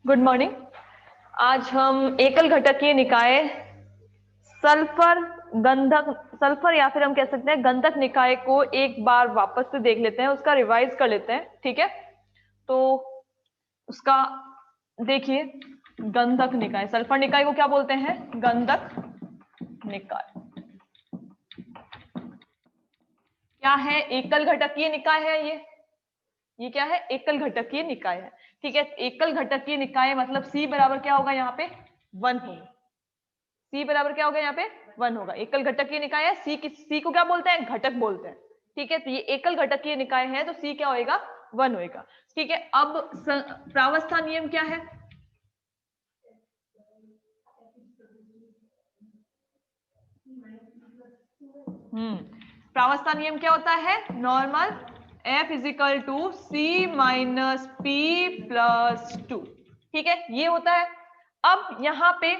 Good morning. आज हम एकल घटकीय निकाय सल्फर गंधक सल्फर या फिर हम कह सकते हैं गंधक निकाय को एक बार वापस से देख लेते हैं, उसका रिवाइज कर लेते हैं। ठीक है, तो उसका देखिए, गंधक निकाय, सल्फर निकाय को क्या बोलते हैं? गंधक निकाय। क्या है? एकल घटकीय निकाय है ये क्या है? एकल घटकीय निकाय है। ठीक है, एकल घटकीय निकाय मतलब सी बराबर क्या होगा? यहाँ पे 1 होगा। सी बराबर क्या होगा? यहाँ पे 1 होगा। एकल घटकीय निकाय है, सी को क्या बोलते हैं? घटक बोलते हैं। ठीक है, तो ये एकल घटकीय निकाय है तो सी क्या होएगा? 1 होएगा। ठीक है, अब प्रावस्था नियम क्या है? प्रावस्था नियम क्या होता है? Normal F is equal to C minus P plus 2। ठीक है, ये होता है। अब यहां पे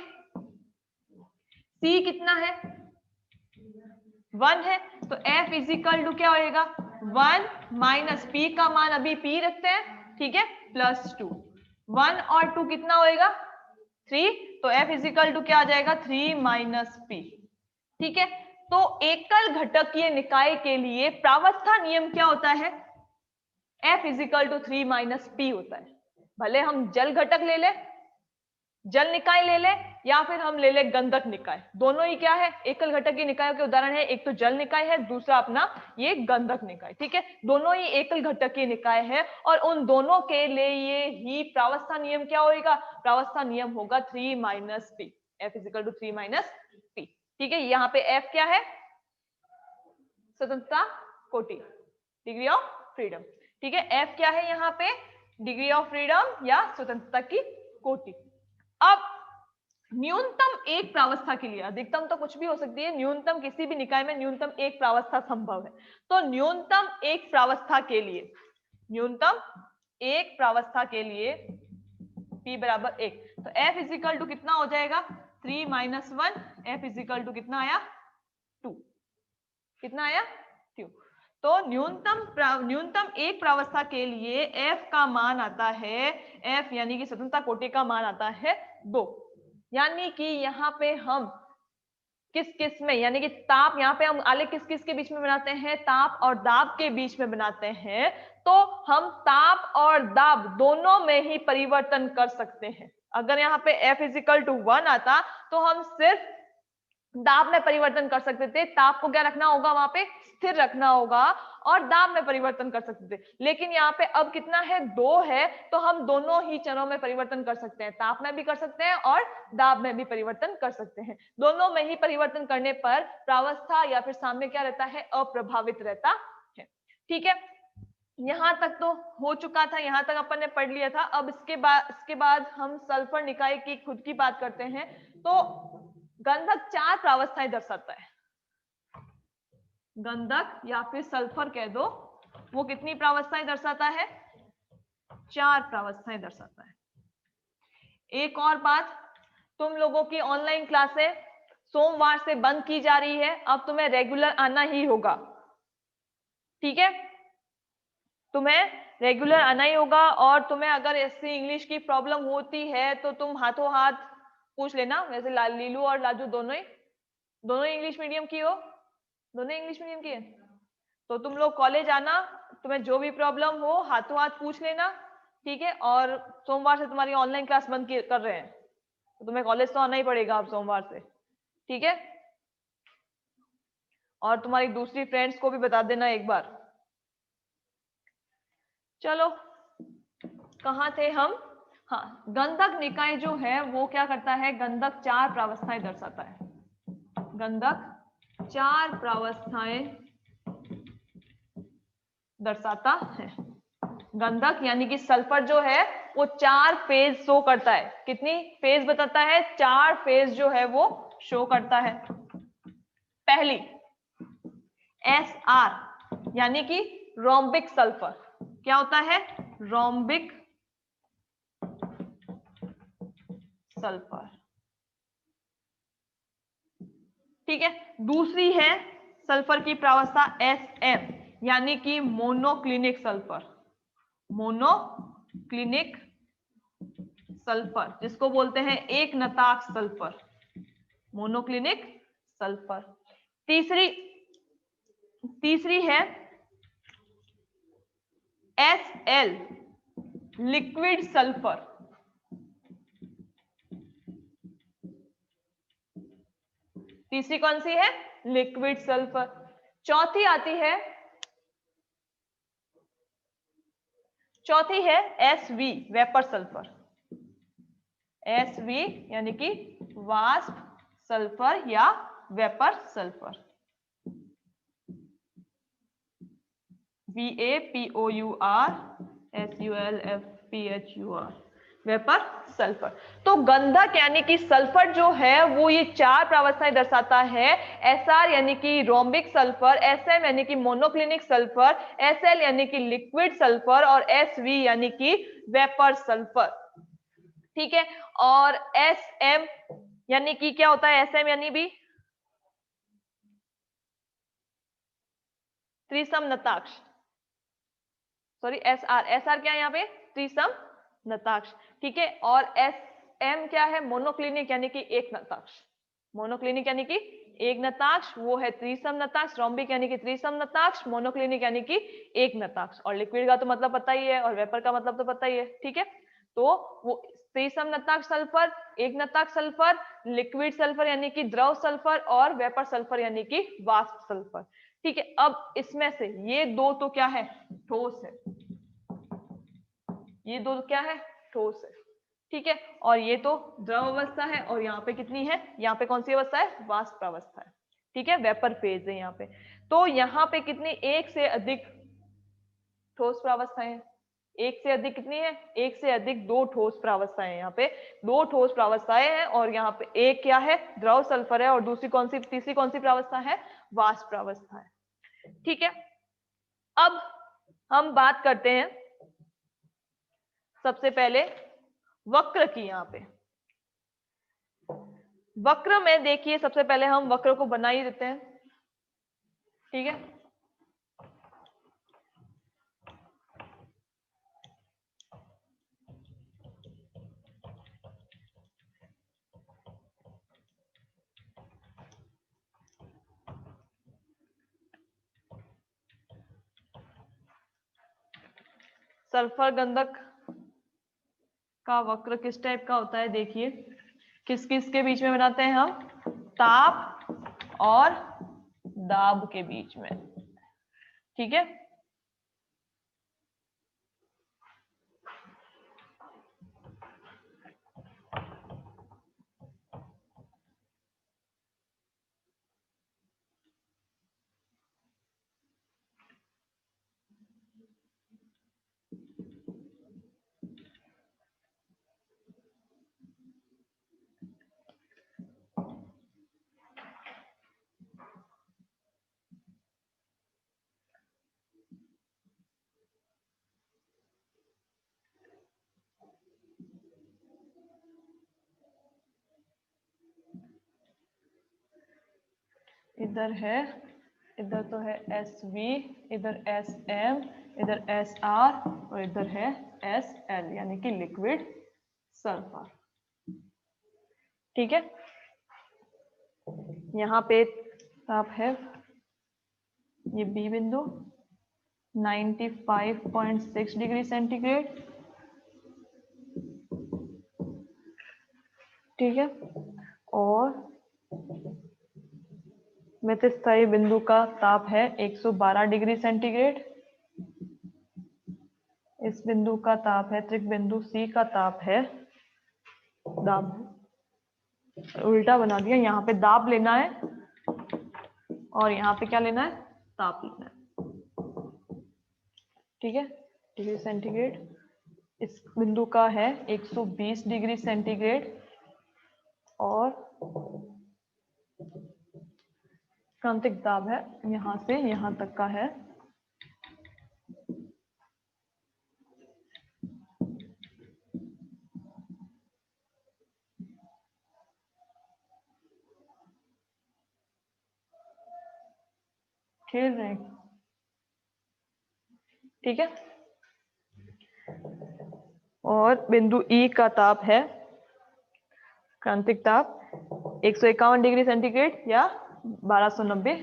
C कितना है? 1 है, तो F इजिकल टू क्या होएगा? 1 माइनस पी का मान अभी P रखते हैं, ठीक है, प्लस 2। 1 और 2 कितना होएगा? 3, तो F इजिकल टू क्या आ जाएगा? 3 माइनस पी। ठीक है, तो एकल घटकीय निकाय के लिए प्रावस्था नियम क्या होता है? F is equal to 3 minus P होता है। भले हम जल घटक ले ले, जल निकाय ले ले, या फिर हम ले ले गंधक निकाय, दोनों ही क्या है? एकल घटकीय निकायों के उदाहरण है। एक तो जल निकाय है, दूसरा अपना ये गंधक निकाय। ठीक है, दोनों ही एकल घटकीय निकाय है और उन दोनों के लिए ही प्रावस्था नियम क्या होगा? प्रावस्था नियम होगा 3 minus P. F is equal to 3 minus P. ठीक है, यहाँ पे F क्या है? स्वतंत्रता कोटि, डिग्री ऑफ फ्रीडम। ठीक है, F क्या है यहाँ पे? डिग्री ऑफ फ्रीडम या स्वतंत्रता की कोटि। अब न्यूनतम एक प्रावस्था के लिए, अधिकतम तो कुछ भी हो सकती है, न्यूनतम किसी भी निकाय में न्यूनतम एक प्रावस्था संभव है। तो न्यूनतम एक प्रावस्था के लिए, न्यूनतम एक प्रावस्था के लिए P बराबर 1, तो F इजिकल टू कितना हो जाएगा? 3 माइनस 1। F इजिकल टू कितना आया? 2। कितना आया? 2। तो न्यूनतम एक प्रावस्था के लिए F का मान आता है, F यानी कि स्वतंत्रता कोटि का मान आता है 2। यानी कि यहाँ पे हम किस किस में, यानी कि ताप, यहाँ पे हम आलेख किस किस के बीच में बनाते हैं? ताप और दाब के बीच में बनाते हैं। तो हम ताप और दाब दोनों में ही परिवर्तन कर सकते हैं। अगर यहाँ पे F इजिकल टू 1 आता तो हम सिर्फ दाब में परिवर्तन कर सकते थे। ताप को क्या रखना होगा? वहां पे स्थिर रखना होगा, और दाब में परिवर्तन कर सकते थे। लेकिन यहाँ पे अब कितना है? 2 है, तो हम दोनों ही चरों में परिवर्तन कर सकते हैं। ताप में भी कर सकते हैं और दाब में भी परिवर्तन कर सकते हैं। दोनों में ही परिवर्तन करने पर प्रावस्था या फिर साम्य क्या रहता है? अप्रभावित रहता है। ठीक है, यहां तक तो हो चुका था, यहां तक अपन ने पढ़ लिया था। अब इसके बाद हम सल्फर निकाय की खुद की बात करते हैं। तो गंधक 4 प्रावस्थाएं दर्शाता है। गंधक या फिर सल्फर कह दो, वो कितनी प्रावस्थाएं दर्शाता है? 4 प्रावस्थाएं दर्शाता है। एक और बात, तुम लोगों की ऑनलाइन क्लासें सोमवार से बंद की जा रही है। अब तुम्हें रेगुलर आना ही होगा। ठीक है, तुम्हें रेगुलर आना ही होगा। और तुम्हें अगर ऐसी इंग्लिश की प्रॉब्लम होती है तो तुम हाथों हाथ पूछ लेना। वैसे लीलू और लाजू दोनों इंग्लिश मीडियम की हो, दोनों इंग्लिश मीडियम की है, तो तुम लोग कॉलेज आना, तुम्हें जो भी प्रॉब्लम हो हाथों हाथ पूछ लेना। ठीक है, और सोमवार से तुम्हारी ऑनलाइन क्लास बंद कर रहे हैं, तो तुम्हें कॉलेज तो आना ही पड़ेगा अब सोमवार से। ठीक है, और तुम्हारी दूसरी फ्रेंड्स को भी बता देना एक बार। चलो, कहाँ थे हम? हाँ, गंधक निकाय जो है वो क्या करता है? गंधक 4 प्रावस्थाएं दर्शाता है। गंधक 4 प्रावस्थाएं दर्शाता है। गंधक यानी कि सल्फर जो है वो 4 फेज शो करता है। कितनी फेज बताता है? 4 फेज जो है वो शो करता है। पहली SR यानी कि रोम्बिक सल्फर। क्या होता है? Rhombic sulphur. ठीक है, दूसरी है सल्फर की प्रावस्था SM यानी कि मोनोक्लिनिक सल्फर। मोनोक्लिनिक सल्फर, जिसको बोलते हैं एक नताक्ष सल्फर, मोनोक्लिनिक सल्फर। तीसरी है Sl, लिक्विड सल्फर। तीसरी कौन सी है? Liquid sulphur. चौथी है Sv, वेपर सल्फर। Sv यानी कि वाष्प सल्फर या vapour sulphur. VAPOUR vapour sulphur. तो गंधक यानी कि सल्फर जो है वो ये चार प्रावस्थाएं दर्शाता है। Sr यानी कि रोम्बिक सल्फर, Sm यानी कि मोनोक्लिनिक सल्फर, Sl यानी कि लिक्विड सल्फर और Sv यानी कि वेपर सल्फर। ठीक है, और Sm यानी कि क्या होता है? Sm यानी भी त्रिसम नताक्ष, सॉरी Sr क्या है यहाँ पे? त्रिसम नताक्ष। ठीक है, और Sm क्या है? मोनोक्लिनिक यानी कि एक नताक्ष। मोनोक्लिनिक यानी कि एक नताक्ष, वो है त्रिसम नताक्ष। रोम्बिक यानी कि त्रिसम नताक्ष, मोनोक्लिनिक यानी कि एक नताक्ष। और लिक्विड का तो मतलब पता ही है और वेपर का मतलब तो पता ही है। ठीक है, तो वो त्रिसम नताक्ष सल्फर, एक नताक्ष सल्फर, लिक्विड सल्फर यानी कि द्रव सल्फर और वेपर सल्फर यानी कि वाष्प सल्फर। ठीक है, अब इसमें से ये दो तो क्या है? ठोस है। ये दो क्या है? ठोस है। ठीक है, और ये तो द्रव अवस्था है। और यहाँ पे कितनी है? यहाँ पे कौन सी अवस्था है? वाष्प अवस्था है। ठीक है, वेपर फेज है यहाँ पे। तो यहाँ पे कितनी? एक से अधिक ठोस प्रावस्थाएं हैं। एक से अधिक कितनी है? एक से अधिक दो ठोस प्रावस्थाएं। यहाँ पे दो ठोस प्रावस्थाएं हैं और यहाँ पे एक क्या है? द्रव सल्फर है और दूसरी कौन सी, तीसरी कौन सी प्रावस्था है? वाष्प प्रावस्था है। ठीक है, अब हम बात करते हैं सबसे पहले वक्र की। यहाँ पे वक्र में देखिए, सबसे पहले हम वक्र को बना ही देते हैं। ठीक है, सल्फर गंधक का वक्र किस टाइप का होता है? देखिए, किस किस के बीच में बनाते हैं हम? ताप और दाब के बीच में। ठीक है, इधर है, इधर तो है SV, इधर SM, इधर SR और इधर है SL यानी कि लिक्विड सल्फर। ठीक है, यहाँ पे ताप है, ये B बिंदु 95.6 डिग्री सेंटीग्रेड। ठीक है, और मध्यस्थायी बिंदु का ताप है 112 डिग्री सेंटीग्रेड। इस बिंदु का ताप है, त्रिक बिंदु C का ताप है, दाब उल्टा बना दिया, यहाँ पे दाब लेना है और यहाँ पे क्या लेना है? ताप लेना है। ठीक है, डिग्री सेंटीग्रेड। इस बिंदु का है 120 डिग्री सेंटीग्रेड और क्रांतिक दाब है यहाँ से यहाँ तक का है खेल रहे हैं। ठीक है, और बिंदु ई का ताप है, क्रांतिक ताप 151 डिग्री सेंटीग्रेड या 1290,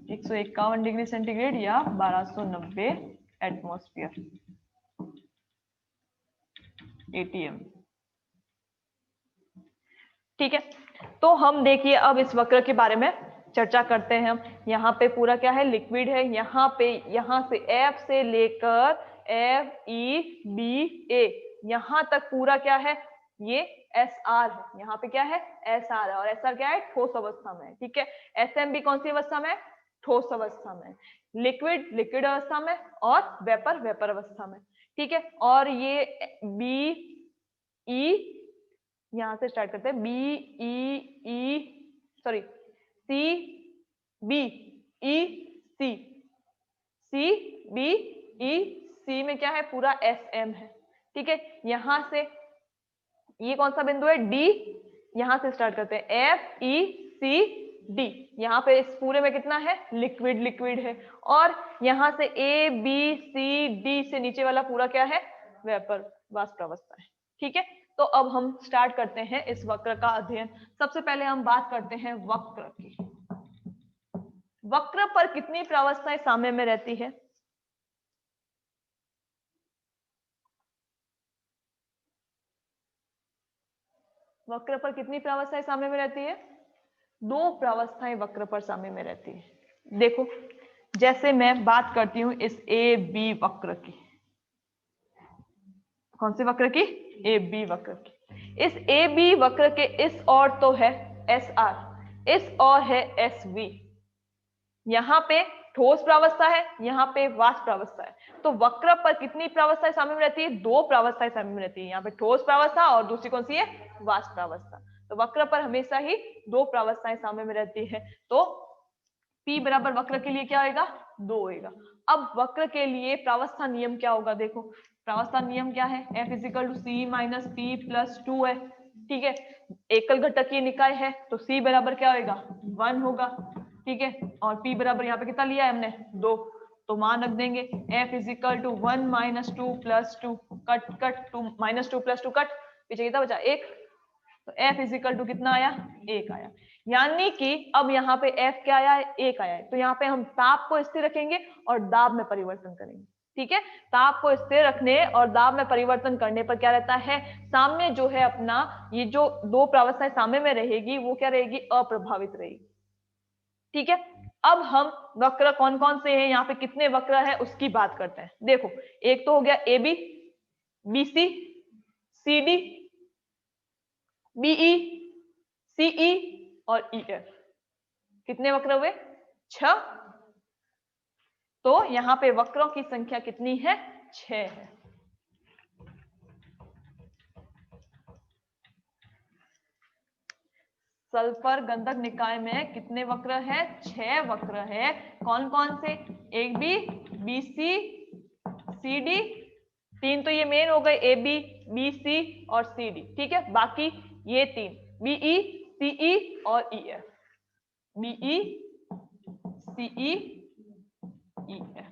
151 डिग्री सेंटीग्रेड या 1290 एटमॉस्फेयर ATM। ठीक है, तो हम देखिए अब इस वक्र के बारे में चर्चा करते हैं हम। यहाँ पे पूरा क्या है, लिक्विड है। यहाँ से F से लेकर FEBA यहाँ तक पूरा क्या है, ये SR है। यहाँ पे क्या है, SR है, और SR क्या है, ठोस अवस्था में। ठीक है, SM भी कौन सी अवस्था में, ठोस अवस्था में, लिक्विड अवस्था में, और वेपर अवस्था में। ठीक है, और ये BE, यहां से स्टार्ट करते हैं, CBEC में क्या है, पूरा SM है। ठीक है, यहां से ये कौन सा बिंदु है, D, यहां से स्टार्ट करते हैं FECD, यहाँ पे इस पूरे में कितना है, लिक्विड है। और यहाँ से ABCD से नीचे वाला पूरा क्या है, वेपर, वाष्प अवस्था है। ठीक है, तो अब हम स्टार्ट करते हैं इस वक्र का अध्ययन। सबसे पहले हम बात करते हैं वक्र की। वक्र पर कितनी प्रावस्थाएं साम्य में रहती है, वक्र पर कितनी प्रावस्थाएं साम्य में रहती है, 2 प्रावस्थाएं वक्र पर साम्य में रहती है। देखो, जैसे मैं बात करती हूं इस AB वक्र की, कौन से वक्र की, AB वक्र की। इस AB वक्र के इस ओर तो है SR, इस ओर है SV। यहाँ पे ठोस प्रावस्था है, यहाँ पे वाष्प प्रावस्था है। तो वक्र पर कितनी प्रावस्थाएं साम्य में रहती है, 2 प्रावस्थाएं साम्य में रहती है। यहाँ पे ठोस प्रावस्था और दूसरी कौन सी है, वाष्प प्रावस्था। तो वक्र पर हमेशा ही 2 प्रावस्थाएं साम्य में रहती है। तो P बराबर वक्र के लिए क्या होगा, 2 होगा। अब वक्र के लिए प्रावस्था नियम क्या होगा, देखो प्रावस्था नियम क्या है, F = C - P + 2 है। ठीक है, एकल घटकीय निकाय है तो C बराबर क्या होगा, 1 होगा। ठीक है, और P बराबर यहाँ पे कितना लिया है हमने, 2, तो मान रख देंगे F = 1 - 2 + 2, कट 2 - 2 + 2 कट, पीछे कितना बचा, 1। तो F = कितना आया, 1 आया। यानी कि अब यहाँ पे F क्या आया है, 1 आया है। तो यहाँ पे हम ताप को स्थिर रखेंगे और दाब में परिवर्तन करेंगे। ठीक है, ताप को स्थिर रखने और दाब में परिवर्तन करने पर क्या रहता है, साम्य जो है अपना, ये जो 2 प्रावस्थाएं साम्य में रहेगी वो क्या रहेगी, अप्रभावित रहेगी। ठीक है, अब हम वक्र कौन कौन से हैं, यहाँ पे कितने वक्र है उसकी बात करते हैं। देखो, एक तो हो गया AB, BC, CD, BE, CE और EF। कितने वक्र हुए, 6। तो यहाँ पे वक्रों की संख्या कितनी है, 6 है। सल्फर गंधक निकाय में कितने वक्र है, 6 वक्र है। कौन कौन से, AB, BC, CD, 3 तो ये मेन हो गए, AB, BC और CD। ठीक है, बाकी ये 3 BE, CE और EF, BE, CE, EF।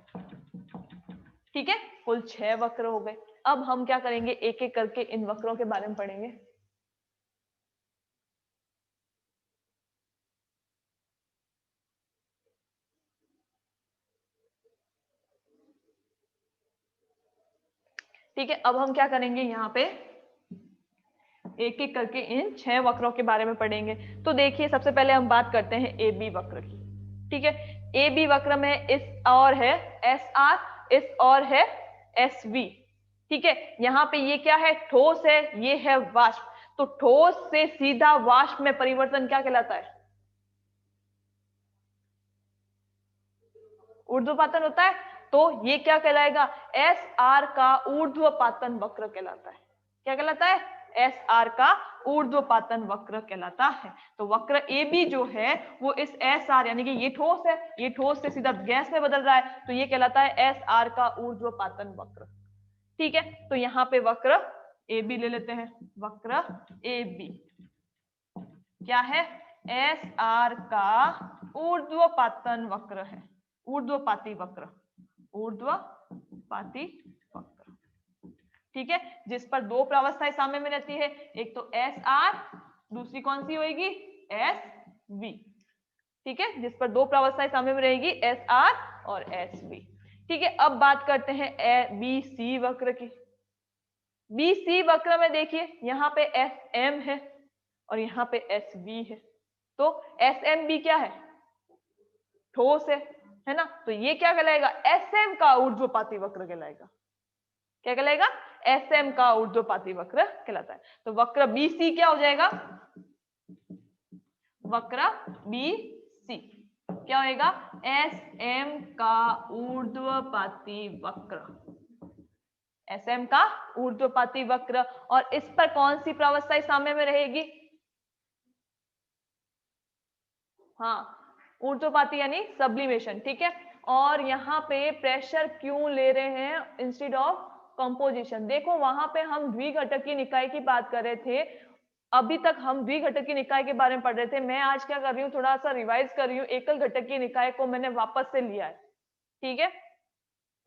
ठीक है, कुल 6 वक्र हो गए। अब हम क्या करेंगे, एक एक करके इन वक्रों के बारे में पढ़ेंगे। ठीक है, अब हम क्या करेंगे, यहाँ पे एक एक करके इन 6 वक्रों के बारे में पढ़ेंगे। तो देखिए, सबसे पहले हम बात करते हैं AB वक्र की। ठीक है, AB वक्र में इस और है SR, इस और है SV। ठीक है, यहाँ पे ये क्या है, ठोस है, ये है वाष्प। तो ठोस से सीधा वाष्प में परिवर्तन क्या कहलाता है, ऊर्ध्वपातन होता है। तो ये क्या कहलाएगा, SR का ऊर्ध्वपातन वक्र कहलाता है। क्या कहलाता है, SR का ऊर्ध्वपातन वक्र कहलाता है। तो वक्र AB जो है वो इस SR, यानी कि ये ठोस है, ये ठोस से सीधा गैस में बदल रहा है, तो ये कहलाता है SR का ऊर्ध्वपातन वक्र। ठीक है, तो यहाँ पे वक्र AB ले लेते हैं। वक्र AB क्या है, SR का ऊर्ध्वपातन वक्र है, ऊर्ध्वपाती वक्र, ऊर्ध्वपाती वक्र। ठीक है, जिस पर दो प्रावस्थाएं साम्य में रहती है, एक तो एस आर, दूसरी कौन सी होगी, एस वी। ठीक है, जिस पर दो प्रावस्थाएं साम्य में रहेगी, एस आर और एस वी। ठीक है, अब बात करते हैं बी सी वक्र की। बी सी वक्र में देखिए यहाँ पे एस एम है और यहाँ पे एस वी है, तो एस एम बी क्या है, ठोस है ना, तो ये क्या कहलाएगा, एस एम का ऊर्ध्वपाती वक्र कहलाएगा। क्या कहलाएगा, एस एम का ऊर्ध्वपाती वक्र कहलाता है। तो वक्र बी सी क्या हो जाएगा, वक्र बी सी क्या होएगा, एस एम का ऊर्ध्वपाती वक्र, एस एम का ऊर्ध्वपाती वक्र। और इस पर कौन सी प्रावस्थाएं साम्य में रहेगी, हाँ ऊर्ध्वपाती यानी सब्लिमेशन। ठीक है, और यहाँ पे प्रेशर क्यों ले रहे हैं इंस्टेड ऑफ कंपोजिशन, देखो वहां पे हम द्विघटकीय निकाय की बात कर रहे थे, अभी तक हम द्विघटकीय निकाय के बारे में पढ़ रहे थे। मैं आज क्या कर रही हूँ, थोड़ा सा रिवाइज कर रही हूँ, एकल घटकीय निकाय को मैंने वापस से लिया है। ठीक है,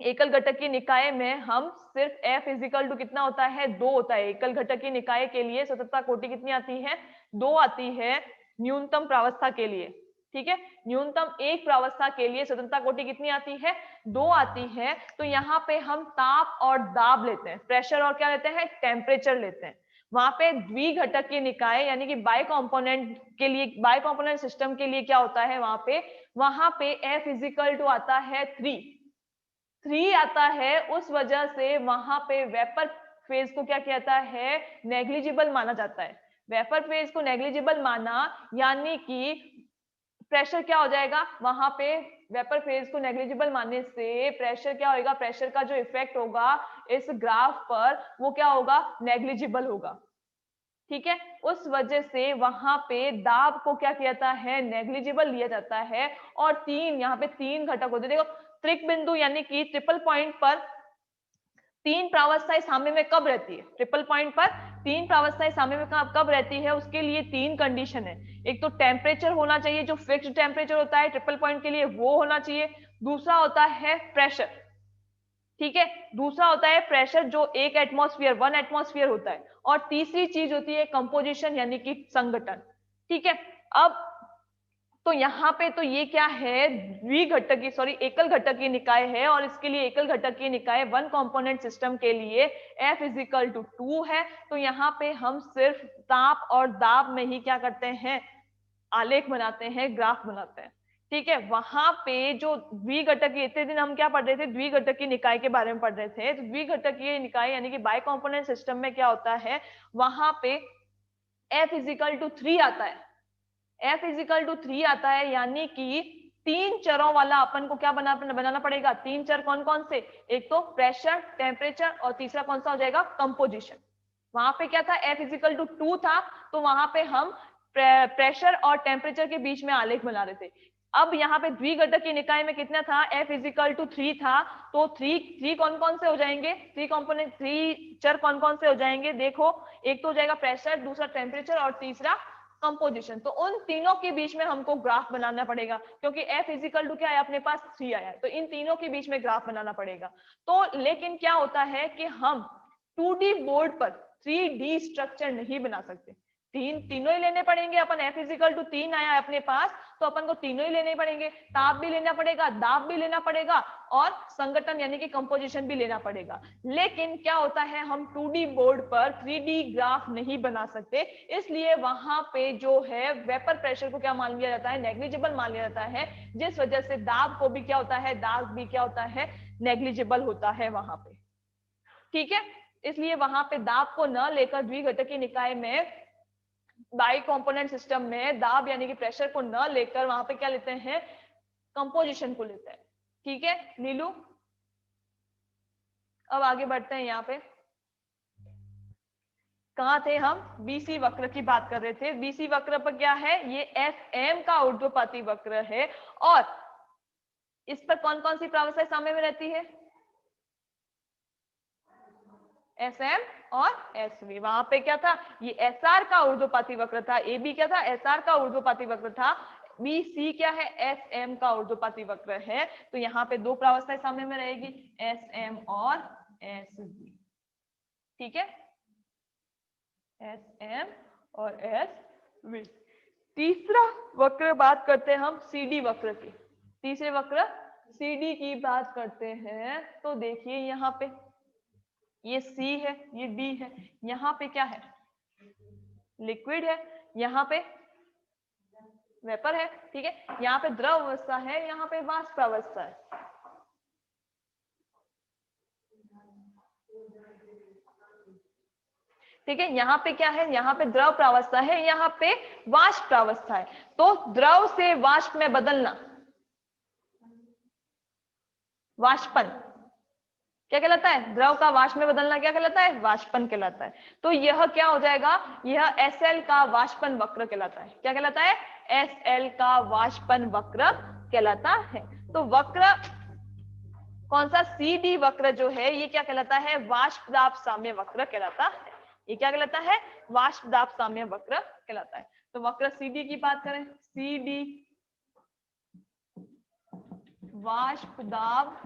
एकल घटकीय निकाय में हम सिर्फ F इजिकल टू कितना होता है, 2 होता है। एकल घटकीय निकाय के लिए स्वतंत्रता कोटि कितनी आती है, 2 आती है न्यूनतम प्रावस्था के लिए। ठीक है, न्यूनतम एक प्रावस्था के लिए स्वतंत्रता कोटि कितनी आती है, 2 आती है। तो यहाँ पे हम ताप और दाब लेते हैं, प्रेशर और क्या लेते हैं, टेम्परेचर लेते हैं। वहां पे द्विघटकीय निकाय यानी कि बाई कंपोनेंट के लिए, बाई कंपोनेंट सिस्टम के लिए क्या होता है, वहां पे F इजिकल टू आता है 3 आता है। उस वजह से वहां पे वेपर फेज को क्या कहता है, नेग्लिजिबल माना जाता है। वेपर फेज को नेग्लिजिबल माना यानी कि प्रेशर क्या हो जाएगा, वहां पे वेपर फेज को नेग्लिजिबल मानने से प्रेशर क्या होगा, प्रेशर का जो इफेक्ट होगा इस ग्राफ पर वो क्या होगा, नेग्लिजिबल होगा। ठीक है, उस वजह से वहां पे दाब को क्या कहता है, नेग्लिजिबल लिया जाता है। और यहाँ पे 3 घटक होते हैं, देखो त्रिक बिंदु यानी कि ट्रिपल पॉइंट पर 3 प्रावस्थाएं साम्य में कब रहती है, ट्रिपल पॉइंट पर 3 प्रावस्थाएं साम्य में कब रहती है, उसके लिए 3 कंडीशन है। एक तो टेम्परेचर होना चाहिए, जो फिक्स्ड टेम्परेचर होता है ट्रिपल पॉइंट के लिए वो होना चाहिए। दूसरा होता है प्रेशर, ठीक है, दूसरा होता है प्रेशर जो 1 एटमॉस्फेयर होता है। और तीसरी चीज होती है कंपोजिशन यानी कि संगठन। ठीक है, अब तो यहाँ पे तो ये क्या है, द्विघटकीय सॉरी एकल घटकीय निकाय है, और इसके लिए एकल घटकीय निकाय 1 कंपोनेंट सिस्टम के लिए F इजिकल टू 2 है। तो यहाँ पे हम सिर्फ ताप और दाब में ही क्या करते हैं, आलेख बनाते हैं, ग्राफ बनाते हैं। ठीक है, वहां पे जो द्विघटकीय, इतने दिन हम क्या पढ़ रहे थे, द्विघटकीय निकाय के बारे में पढ़ रहे थे। तो द्विघटकीय निकाय यानी कि बाई कंपोनेंट सिस्टम में क्या होता है, वहां पे F इजिकल टू 3 आता है, F इजिकल टू 3 आता है, यानी कि 3 चरों वाला अपन को क्या बनाना पड़ेगा, 3 चर कौन कौन से, एक तो प्रेशर, टेम्परेचर और तीसरा कौन सा हो जाएगा, कंपोजिशन। वहां पे क्या था, F इजिकल टू 2 था, तो वहां पे हम प्रेशर और टेम्परेचर के बीच में आलेख बना रहे थे। अब यहाँ पे द्विघटकीय निकाय में कितना था, F इजिकल टू 3 था, तो 3 कौन कौन से हो जाएंगे, 3 कंपोनेंट 3 चर कौन कौन से हो जाएंगे, देखो एक तो हो जाएगा प्रेशर, दूसरा टेम्परेचर और तीसरा कंपोजिशन। तो उन तीनों के बीच में हमको ग्राफ बनाना पड़ेगा, क्योंकि F इजिकल टू क्या है, अपने पास 3 आया है, तो इन तीनों के बीच में ग्राफ बनाना पड़ेगा। तो लेकिन क्या होता है कि हम 2D बोर्ड पर 3D स्ट्रक्चर नहीं बना सकते, तीनों ही लेने पड़ेंगे। अपन F इजिकल टू 3 आया है अपने पास, तो अपन को तीनों ही लेने पड़ेंगे, ताप भी लेना पड़ेगा, दाब भी लेना पड़ेगा और संगठन यानी कि कंपोजिशन भी लेना पड़ेगा। लेकिन क्या होता है, हम 2D बोर्ड पर 3D ग्राफ नहीं बना सकते, इसलिए वहां पे जो है वेपर प्रेशर को क्या मान लिया जाता है, नेग्लिजिबल मान लिया जाता है, जिस वजह से दाब को भी क्या होता है, दाब भी क्या होता है, नेग्लिजिबल होता है वहां पे। ठीक है, इसलिए वहां पे दाब को न लेकर द्विघटकीय निकाय में, बाई कंपोनेंट सिस्टम में दाब यानी कि प्रेशर को न लेकर वहां पे क्या लेते हैं, कंपोजिशन को लेते हैं। ठीक है नीलू, अब आगे बढ़ते हैं। यहाँ पे कहाँ थे हम, बीसी वक्र की बात कर रहे थे। बीसी वक्र पर क्या है, ये एफ एम का ऊर्ध्वपाती वक्र है, और इस पर कौन कौन सी प्रावस्थाएं साम्य में रहती है, एस एम और एस वी। वहां पे क्या था, ये एस आर का ऊर्ध्वपाती वक्र था, ए बी क्या था, एस आर का ऊर्ध्वपाती वक्र था, बी सी क्या है, एस एम का ऊर्ध्वपाती वक्र है। तो यहाँ पे 2 प्रावस्थाएं साम्य में रहेगी, एस एम और एस वी। ठीक है, एस एम और एस वी। तीसरा वक्र बात करते हैं हम सीडी वक्र की। तीसरे वक्र सीडी की बात करते हैं तो देखिए यहाँ पे ये सी है, ये डी है, यहाँ पे क्या है, लिक्विड है, यहाँ पे वेपर है, ठीक है, यहाँ पे द्रव अवस्था है, यहाँ पे वाष्प अवस्था है। ठीक है, यहाँ पे क्या है, यहाँ पे द्रव प्रावस्था है, यहाँ पे वाष्प प्रावस्था है। तो द्रव से वाष्प में बदलना वाष्पन क्या कहलाता है, द्रव का वाष्प में बदलना क्या कहलाता है, वाष्पन कहलाता है। तो यह क्या हो जाएगा, यह एसएल का वाष्पन वक्र कहलाता है। क्या कहलाता है, एसएल का वाष्पन वक्र कहलाता है। तो वक्र कौन सा, सीडी वक्र जो है ये क्या कहलाता है, वाष्प दाब साम्य वक्र कहलाता है। ये क्या कहलाता है, वाष्प दाब साम्य वक्र कहलाता है। तो वक्र सीडी की बात करें, सीडी वाष्प दाब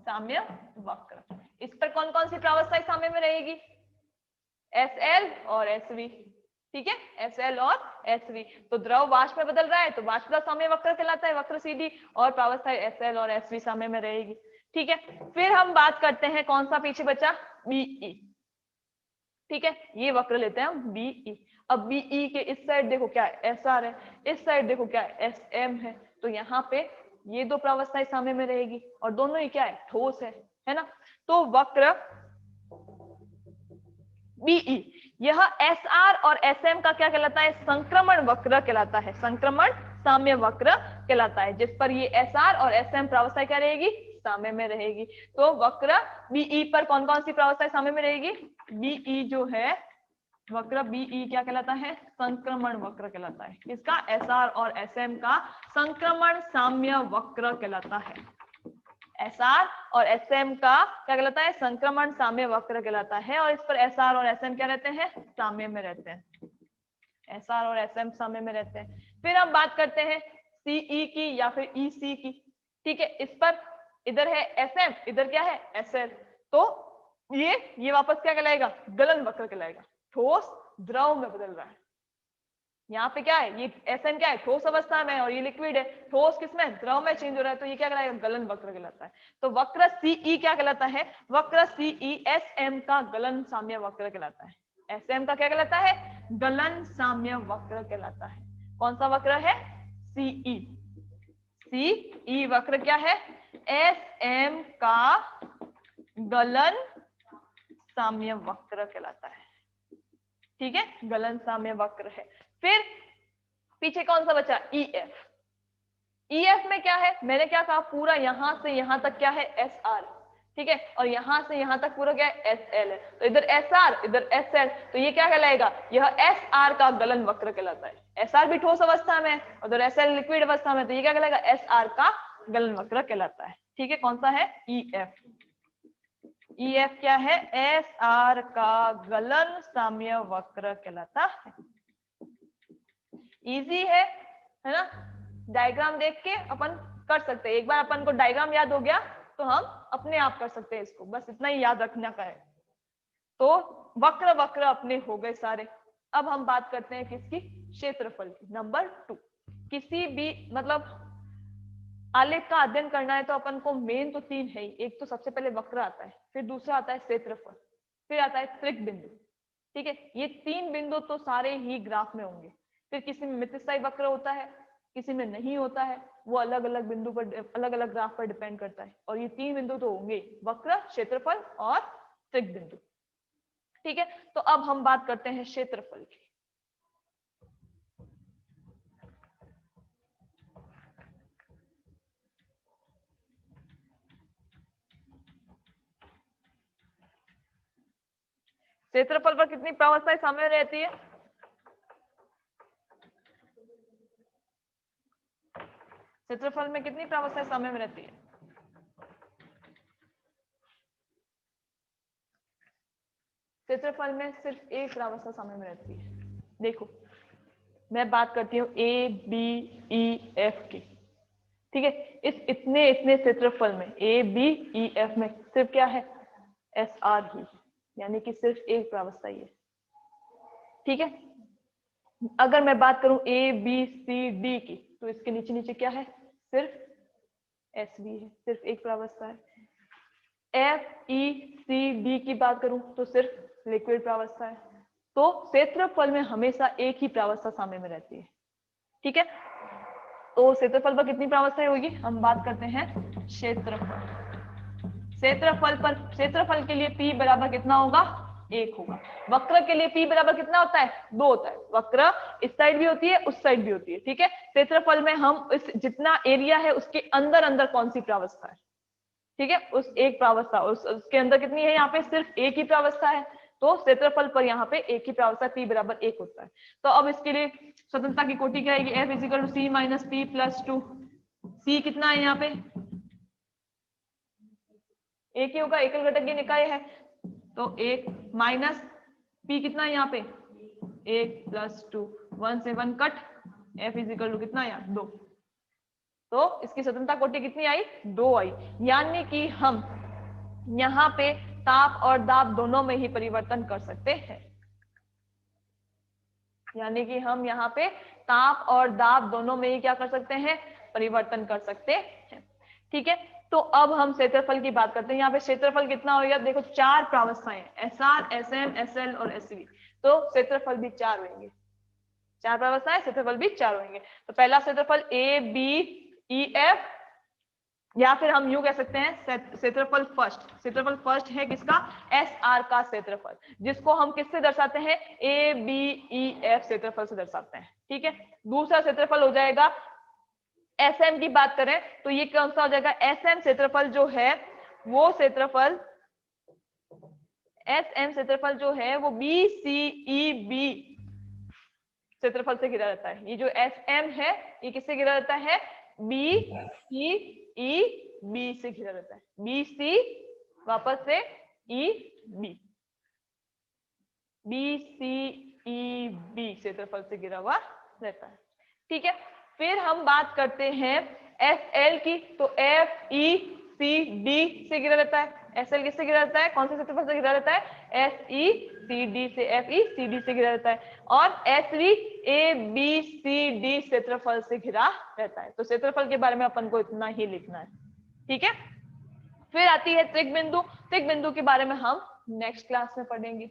साम्य वक्र, इस पर कौन कौन सी प्रावस्थाएं साम्य में रहेगी, एसएल और एसवी। ठीक है, एसएल और एसवी। तो द्रव वाष्प में बदल रहा है तो वाष्प दाब साम्य वक्र कहलाता है वक्र सीडी, और प्रावस्था एसएल और एसवी साम्य में रहेगी। ठीक है, फिर हम बात करते हैं कौन सा पीछे बचा, बीई। ठीक है, ये वक्र लेते हैं हम बीई। अब बीई के इस साइड देखो क्या है, एसआर है, इस साइड देखो क्या है, एसएम है। तो यहाँ पे ये दो प्रावस्थाएं साम्य में रहेगी और दोनों ही क्या है, ठोस है ना। तो वक्र बीई यह एसआर और एसएम का क्या कहलाता है, संक्रमण वक्र कहलाता है, संक्रमण साम्य वक्र कहलाता है, जिस पर ये एसआर और एसएम प्रावस्थाएं क्या रहेगी, साम्य में रहेगी। तो वक्र बीई पर कौन कौन सी प्रावस्थाएं साम्य में रहेगी, बीई जो है वक्र बीई क्या कहलाता है, संक्रमण वक्र कहलाता है। इसका एसआर और एसएम का संक्रमण साम्य वक्र कहलाता है। एसआर और एसएम का क्या कहलाता है, संक्रमण साम्य वक्र कहलाता है। और इस पर एसआर और एसएम क्या रहते हैं, साम्य में रहते हैं। एसआर और एसएम साम्य में रहते हैं। फिर हम बात करते हैं सीई की या फिर ईसी की। ठीक है, इस पर इधर है एसएम, इधर क्या है, एसएल। तो ये वापस क्या कहलाएगा, गलन वक्र कहलाएगा, ठोस द्रव में बदल रहा है। यहाँ पे क्या है, ये एसएन क्या है, ठोस अवस्था में, और ये लिक्विड है, ठोस किसमें, द्रव में चेंज हो रहा है। तो ये क्या कहलाएगा, गलन वक्र कहलाता है। तो वक्र सीई क्या कहलाता है, वक्र सीई एसएम का गलन साम्य वक्र कहलाता है। एसएम का क्या कहलाता है, गलन साम्य वक्र कहलाता है। कौन सा वक्र है, सीई। सीई वक्र क्या है, एसएम का गलन साम्य वक्र कहलाता है। ठीक है, गलन साम्य वक्र है। फिर पीछे कौन सा बचा, ईएफ। ईएफ में क्या है, मैंने क्या कहा, पूरा यहां से यहां तक क्या है, एसआर। ठीक है, और यहां से यहां तक पूरा क्या है, एसएल है। तो इधर एसआर इधर एसएल, तो ये क्या कहलाएगा, यह एसआर का गलन वक्र कहलाता है। एसआर भी ठोस अवस्था में और उधर एसएल लिक्विड अवस्था में, तो ये क्या कहलाएगा, एसआर का गलन वक्र कहलाता है। ठीक है, कौन सा है, ईएफ। ईएफ क्या है, एसआर का गलन साम्य वक्र कहलाता है। इजी है ना, डायग्राम देख के अपन कर सकते हैं। एक बार अपन को डायग्राम याद हो गया तो हम अपने आप कर सकते हैं इसको, बस इतना ही याद रखना का है। तो वक्र वक्र अपने हो गए सारे। अब हम बात करते हैं किसकी, क्षेत्रफल की। नंबर 2, किसी भी मतलब आलेख का अध्ययन करना है तो अपन को मेन तो 3 है ही। एक तो सबसे पहले वक्र आता है, फिर दूसरा आता है क्षेत्रफल, फिर आता है त्रिक बिंदु। ठीक है, ये 3 बिंदु तो सारे ही ग्राफ में होंगे। फिर किसी में मितस्थायी वक्र होता है, किसी में नहीं होता है, वो अलग अलग बिंदु पर अलग अलग ग्राफ पर डिपेंड करता है। और ये 3 बिंदु तो होंगे, वक्र, क्षेत्रफल और त्रिक बिंदु। ठीक है, तो अब हम बात करते हैं क्षेत्रफल की। क्षेत्रफल पर कितनी प्रावस्थाएं सामने रहती है, क्षेत्रफल में कितनी प्रावस्थाएं सामने में रहती है, क्षेत्रफल में सिर्फ एक प्रावस्था सामने में रहती है। देखो मैं बात करती हूँ ए बी ई एफ की। ठीक है। इस इतने इतने क्षेत्रफल में ए बी ई एफ में सिर्फ क्या है, एस आर ही, यानी कि सिर्फ एक प्रावस्था ही है। ठीक है। अगर मैं बात करूं ए बी सी डी की, तो इसके नीचे नीचे क्या है, सिर्फ एस बी है, सिर्फ एक प्रावस्था है। एफ ई सी डी की बात करूं तो सिर्फ लिक्विड प्रावस्था है। तो क्षेत्रफल में हमेशा एक ही प्रावस्था सामने में रहती है। ठीक है। तो क्षेत्रफल पर कितनी प्रावस्थाएं होगी, हम बात करते हैं क्षेत्रफल। क्षेत्रफल के लिए P बराबर कितना होगा, 1 होगा। वक्र के लिए P बराबर कितना होता है, 2 होता है। वक्र इस साइड भी होती है, उस साइड भी होती है। ठीक है। क्षेत्रफल में हम इस जितना एरिया है उसके अंदर अंदर कौन सी प्रावस्था है, ठीक है, उस एक प्रावस्था, उसके अंदर कितनी है, यहाँ पे सिर्फ एक ही प्रावस्था है। तो क्षेत्रफल पर यहाँ पे एक ही प्रावस्था P बराबर 1 होता है। तो अब इसके लिए स्वतंत्रता की कोटि क्या आएगी, F is equal to C minus P plus 2। C कितना है यहाँ पे, एक ही होगा, एकल घटक निकाय है, तो 1 माइनस P कितना है यहाँ पे, 1 प्लस 2, 1 से 1 कट, F इजिकल टू कितना यहाँ 2। तो इसकी स्वतंत्रता कोटि कितनी आई, 2 आई। यानी कि हम यहाँ पे ताप और दाब दोनों में ही परिवर्तन कर सकते हैं। यानी कि हम यहाँ पे ताप और दाब दोनों में ही क्या कर सकते हैं, परिवर्तन कर सकते हैं। ठीक है। तो अब हम क्षेत्रफल की बात करते हैं। यहाँ पे क्षेत्रफल कितना हो गया, देखो 4 प्रावस्थाएं, S R, S M, S L और एस वी। तो क्षेत्रफल भी 4 होंगे, 4 प्रावस्थाएं, क्षेत्रफल भी 4 होंगे। तो पहला क्षेत्रफल ए बी ई एफ, या फिर हम यूं कह सकते हैं क्षेत्रफल फर्स्ट। क्षेत्रफल फर्स्ट है किसका, एस आर का क्षेत्रफल, जिसको हम किससे दर्शाते हैं, ए बी ई एफ क्षेत्रफल से दर्शाते हैं। ठीक है। दूसरा क्षेत्रफल हो जाएगा, एस एम की बात करें तो ये कौन सा हो जाएगा, एस एम क्षेत्रफल जो है वो क्षेत्रफल, एस एम क्षेत्रफल जो है वो बी सी ई बी क्षेत्रफल से घिरा रहता है। ये जो एस एम है ये किससे घिरा रहता है, बी सी ई बी से घिरा रहता है। बी सी वापस से E B, B C E B क्षेत्रफल से घिरा हुआ रहता है। ठीक है। फिर हम बात करते हैं एफ एल की, तो एफ ई सी डी से घिरा रहता है। एस एल किससे घिरा रहता है, कौन से क्षेत्रफल से घिरा रहता है, एस ई सी डी से, एफ ई सी डी से घिरा रहता है। और S V A B C D क्षेत्रफल से घिरा रहता है। तो क्षेत्रफल के बारे में अपन को इतना ही लिखना है। ठीक है। फिर आती है त्रिक बिंदु। त्रिक बिंदु के बारे में हम नेक्स्ट क्लास में पढ़ेंगे।